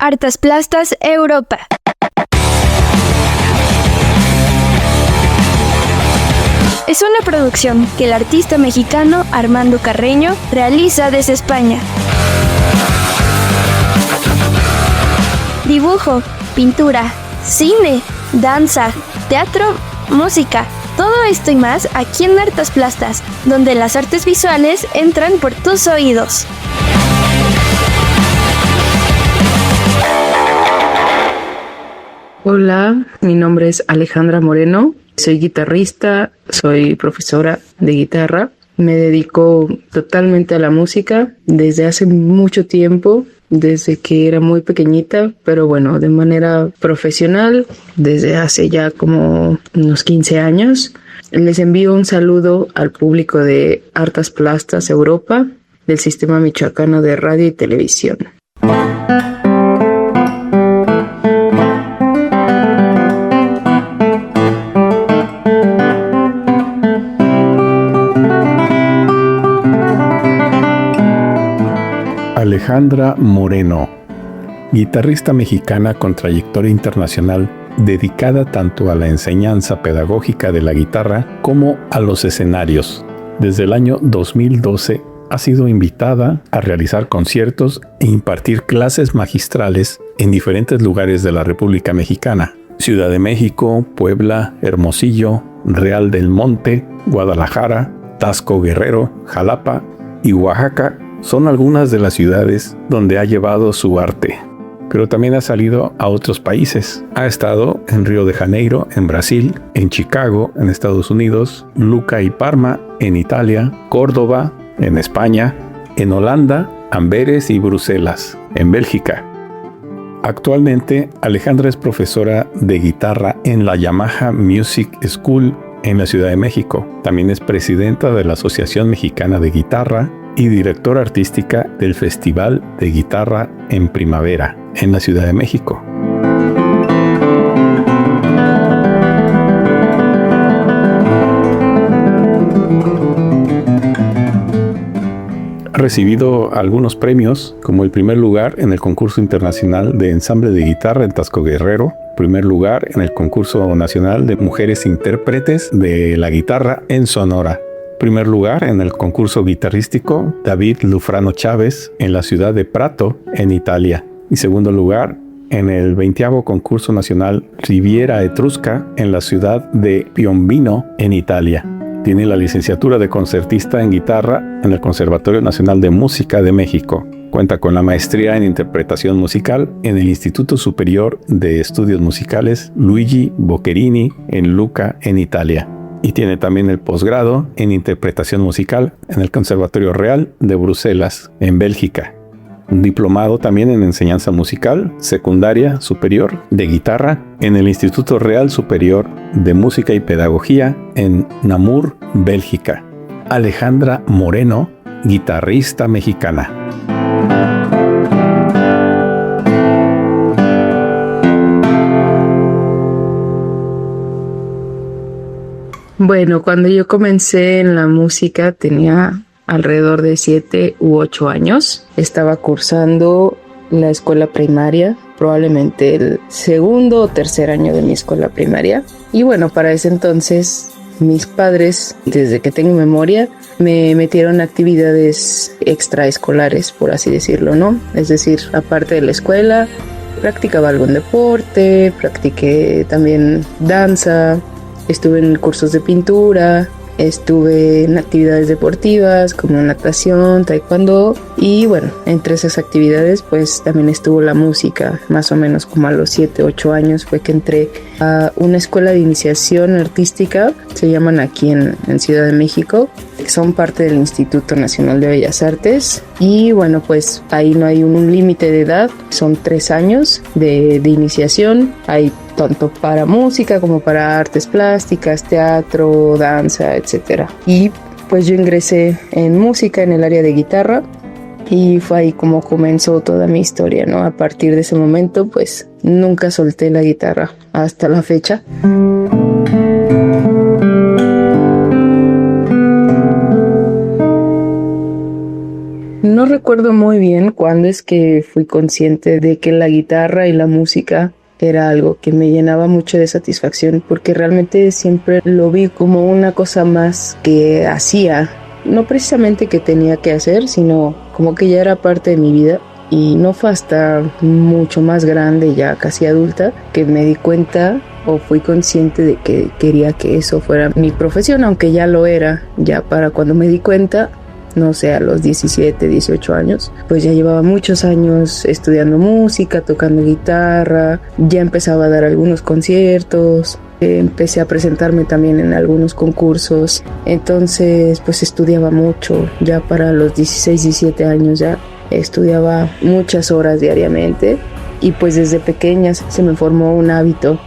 Artes Plastas Europa. Es una producción que el artista mexicano Armando Carreño realiza desde España. Dibujo, pintura, cine, danza, teatro, música, todo esto y más aquí en Artes Plastas, donde las artes visuales entran por tus oídos. Hola, mi nombre es Alejandra Moreno, soy guitarrista, soy profesora de guitarra, me dedico totalmente a la música desde hace mucho tiempo, desde que era muy pequeñita, pero bueno, de manera profesional desde hace ya como unos 15 años. Les envío un saludo al público de Artes Plastas Europa, del Sistema Michoacano de Radio y Televisión. Alejandra Moreno, guitarrista mexicana con trayectoria internacional, dedicada tanto a la enseñanza pedagógica de la guitarra como a los escenarios. Desde el año 2012 ha sido invitada a realizar conciertos e impartir clases magistrales en diferentes lugares de la República Mexicana: Ciudad de México, Puebla, Hermosillo, Real del Monte, Guadalajara, Taxco Guerrero, Jalapa y Oaxaca. Son algunas de las ciudades donde ha llevado su arte, pero también ha salido a otros países. Ha estado en Río de Janeiro, en Brasil, en Chicago, en Estados Unidos, Lucca y Parma, en Italia, Córdoba, en España, en Holanda, Amberes y Bruselas, en Bélgica. Actualmente, Alejandra es profesora de guitarra en la Yamaha Music School en la Ciudad de México. También es presidenta de la Asociación Mexicana de Guitarra y directora artística del Festival de Guitarra en Primavera, en la Ciudad de México. Ha recibido algunos premios, como el primer lugar en el concurso internacional de ensamble de guitarra en Taxco Guerrero, primer lugar en el concurso nacional de mujeres intérpretes de la guitarra en Sonora, primer lugar en el concurso guitarrístico David Lufrano Chávez en la ciudad de Prato, en Italia, y segundo lugar en el 20º concurso nacional Riviera Etrusca en la ciudad de Piombino, en Italia. Tiene la licenciatura de concertista en guitarra en el Conservatorio Nacional de Música de México. Cuenta con la maestría en interpretación musical en el Instituto Superior de Estudios Musicales Luigi Boccherini en Lucca, en Italia. Y tiene también el posgrado en interpretación musical en el Conservatorio Real de Bruselas, en Bélgica. Un diplomado también en enseñanza musical secundaria superior de guitarra en el Instituto Real Superior de Música y Pedagogía en Namur, Bélgica. Alejandra Moreno, guitarrista mexicana. Bueno, cuando yo comencé en la música tenía alrededor de 7 u 8 años. Estaba cursando la escuela primaria, probablemente el segundo o tercer año de mi escuela primaria. Y bueno, para ese entonces mis padres, desde que tengo memoria, me metieron a actividades extraescolares, por así decirlo, ¿no? Es decir, aparte de la escuela, practicaba algún deporte, practiqué también danza. Estuve en cursos de pintura, estuve en actividades deportivas como natación, taekwondo y bueno, entre esas actividades pues también estuvo la música. Más o menos como a los 7, 8 años fue que entré a una escuela de iniciación artística, se llaman aquí en Ciudad de México, son parte del Instituto Nacional de Bellas Artes y bueno, pues ahí no hay un límite de edad, son 3 años de iniciación, hay tanto para música como para artes plásticas, teatro, danza, etc. Y pues yo ingresé en música en el área de guitarra y fue ahí como comenzó toda mi historia, ¿no? A partir de ese momento pues nunca solté la guitarra hasta la fecha. No recuerdo muy bien cuándo es que fui consciente de que la guitarra y la música era algo que me llenaba mucho de satisfacción, porque realmente siempre lo vi como una cosa más que hacía, no precisamente que tenía que hacer, sino como que ya era parte de mi vida. Y no fue hasta mucho más grande, ya casi adulta, que me di cuenta o fui consciente de que quería que eso fuera mi profesión, aunque ya lo era. Ya para cuando me di cuenta, no sé, a los 17, 18 años, pues ya llevaba muchos años estudiando música, tocando guitarra, ya empezaba a dar algunos conciertos, empecé a presentarme también en algunos concursos. Entonces pues estudiaba mucho, ya para los 16, 17 años ya estudiaba muchas horas diariamente, y pues desde pequeña se me formó un hábito.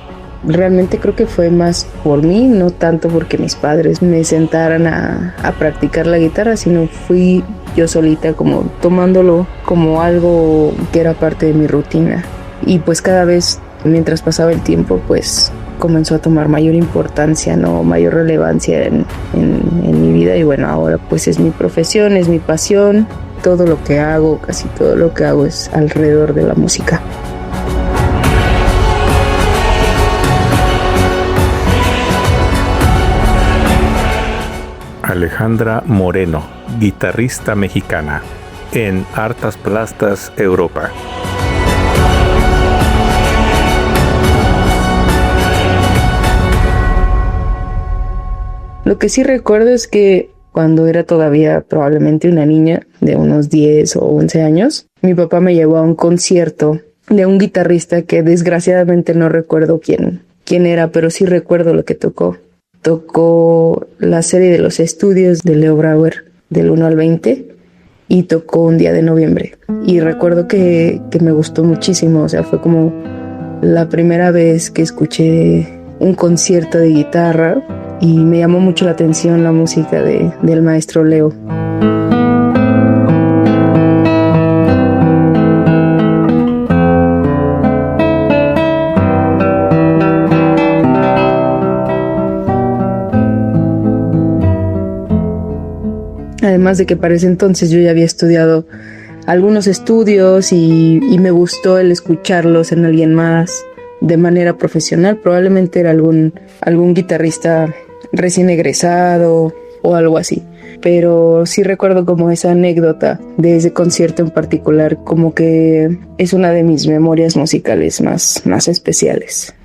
Realmente creo que fue más por mí, no tanto porque mis padres me sentaran a practicar la guitarra, sino fui yo solita como tomándolo como algo que era parte de mi rutina. Y pues cada vez mientras pasaba el tiempo pues comenzó a tomar mayor importancia, ¿no? Mayor relevancia en mi vida, y bueno, ahora pues es mi profesión, es mi pasión. Todo lo que hago, casi todo lo que hago es alrededor de la música. Alejandra Moreno, guitarrista mexicana, en Artas Plastas, Europa. Lo que sí recuerdo es que cuando era todavía probablemente una niña de unos 10 o 11 años, mi papá me llevó a un concierto de un guitarrista que desgraciadamente no recuerdo quién era, pero sí recuerdo lo que tocó. Tocó la serie de los estudios de Leo Brauer del 1 al 20 y tocó Un día de noviembre. Y recuerdo que me gustó muchísimo, o sea, fue como la primera vez que escuché un concierto de guitarra. Y me llamó mucho la atención la música del maestro Leo. Además de que para ese entonces yo ya había estudiado algunos estudios y me gustó el escucharlos en alguien más de manera profesional. Probablemente era algún guitarrista recién egresado o algo así, pero sí recuerdo como esa anécdota de ese concierto en particular, como que es una de mis memorias musicales más especiales.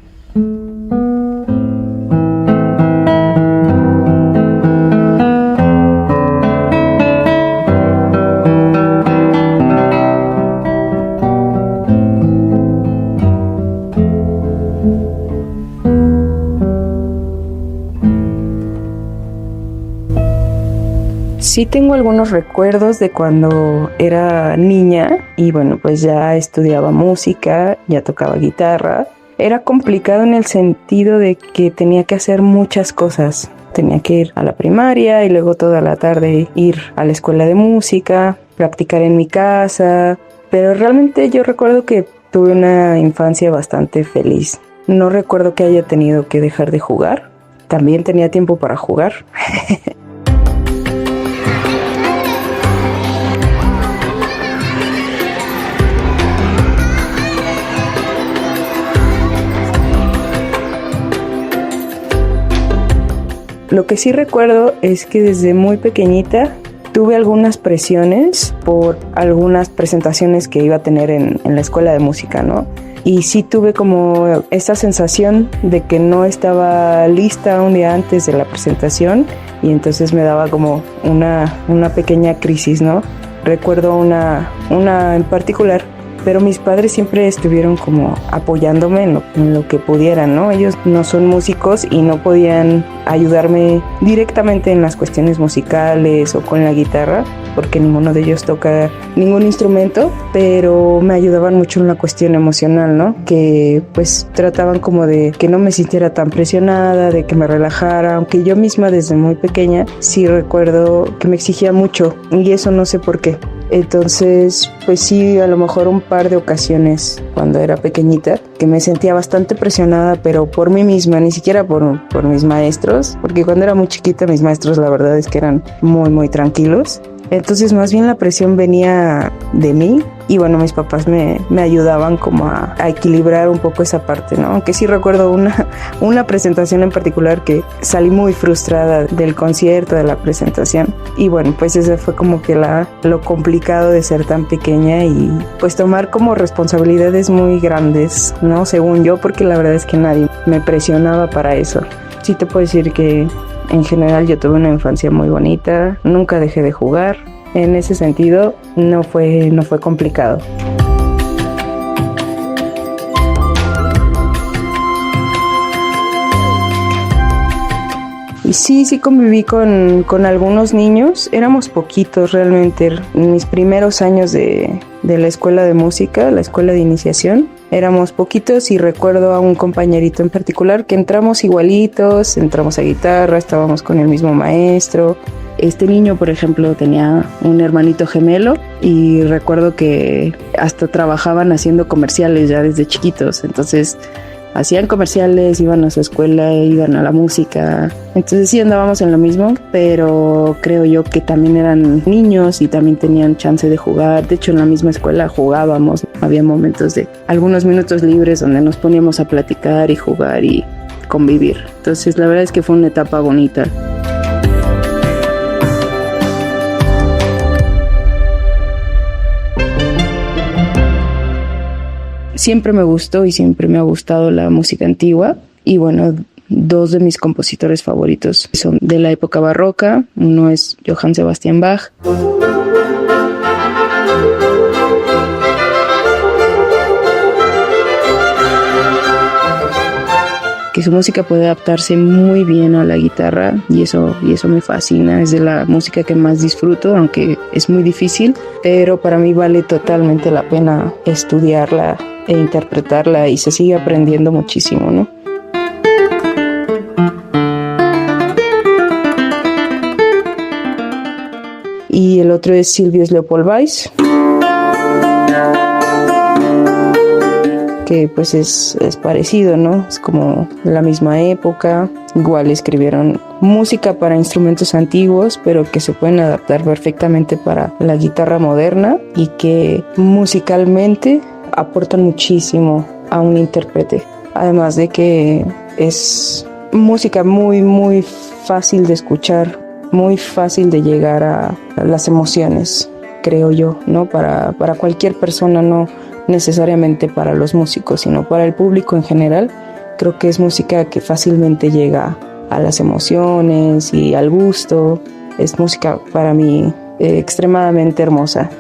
Sí tengo algunos recuerdos de cuando era niña y bueno, pues ya estudiaba música, ya tocaba guitarra. Era complicado en el sentido de que tenía que hacer muchas cosas. Tenía que ir a la primaria y luego toda la tarde ir a la escuela de música, practicar en mi casa. Pero realmente yo recuerdo que tuve una infancia bastante feliz. No recuerdo que haya tenido que dejar de jugar. También tenía tiempo para jugar. Lo que sí recuerdo es que desde muy pequeñita tuve algunas presiones por algunas presentaciones que iba a tener en la escuela de música, ¿no? Y sí tuve como esta sensación de que no estaba lista un día antes de la presentación y entonces me daba como una pequeña crisis, ¿no? Recuerdo una en particular, pero mis padres siempre estuvieron como apoyándome en lo que pudieran, ¿no? Ellos no son músicos y no podían ayudarme directamente en las cuestiones musicales o con la guitarra, porque ninguno de ellos toca ningún instrumento, pero me ayudaban mucho en la cuestión emocional, ¿no? Que pues trataban como de que no me sintiera tan presionada, de que me relajara, aunque yo misma desde muy pequeña sí recuerdo que me exigía mucho y eso no sé por qué. Entonces, pues sí, a lo mejor un par de ocasiones cuando era pequeñita que me sentía bastante presionada, pero por mí misma, ni siquiera por mis maestros, porque cuando era muy chiquita mis maestros la verdad es que eran muy, muy tranquilos. Entonces más bien la presión venía de mí y bueno, mis papás me ayudaban como a equilibrar un poco esa parte, ¿no? Aunque sí recuerdo una presentación en particular que salí muy frustrada del concierto, de la presentación, y bueno, pues ese fue como que lo complicado de ser tan pequeña y pues tomar como responsabilidades muy grandes, ¿no? Según yo, porque la verdad es que nadie me presionaba para eso. Sí te puedo decir que en general yo tuve una infancia muy bonita, nunca dejé de jugar. En ese sentido no fue complicado. Y sí conviví con algunos niños, éramos poquitos realmente. En mis primeros años de la escuela de música, la escuela de iniciación, éramos poquitos y recuerdo a un compañerito en particular que entramos igualitos, entramos a guitarra, estábamos con el mismo maestro. Este niño, por ejemplo, tenía un hermanito gemelo y recuerdo que hasta trabajaban haciendo comerciales ya desde chiquitos, entonces hacían comerciales, iban a su escuela, iban a la música, entonces sí andábamos en lo mismo, pero creo yo que también eran niños y también tenían chance de jugar. De hecho, en la misma escuela jugábamos, había momentos de algunos minutos libres donde nos poníamos a platicar y jugar y convivir. Entonces la verdad es que fue una etapa bonita. Siempre me gustó y siempre me ha gustado la música antigua y bueno, dos de mis compositores favoritos son de la época barroca. Uno es Johann Sebastian Bach. Que su música puede adaptarse muy bien a la guitarra y eso me fascina. Es de la música que más disfruto, aunque es muy difícil, pero para mí vale totalmente la pena estudiarla e interpretarla y se sigue aprendiendo muchísimo, ¿no? Y el otro es Sylvius Leopold Weiss, que pues es parecido, ¿no? Es como de la misma época. Igual escribieron música para instrumentos antiguos, pero que se pueden adaptar perfectamente para la guitarra moderna y que musicalmente aportan muchísimo a un intérprete. Además de que es música muy, muy fácil de escuchar, muy fácil de llegar a las emociones, creo yo, ¿no? Para cualquier persona, no necesariamente para los músicos, sino para el público en general. Creo que es música que fácilmente llega a las emociones y al gusto. Es música para mí extremadamente hermosa.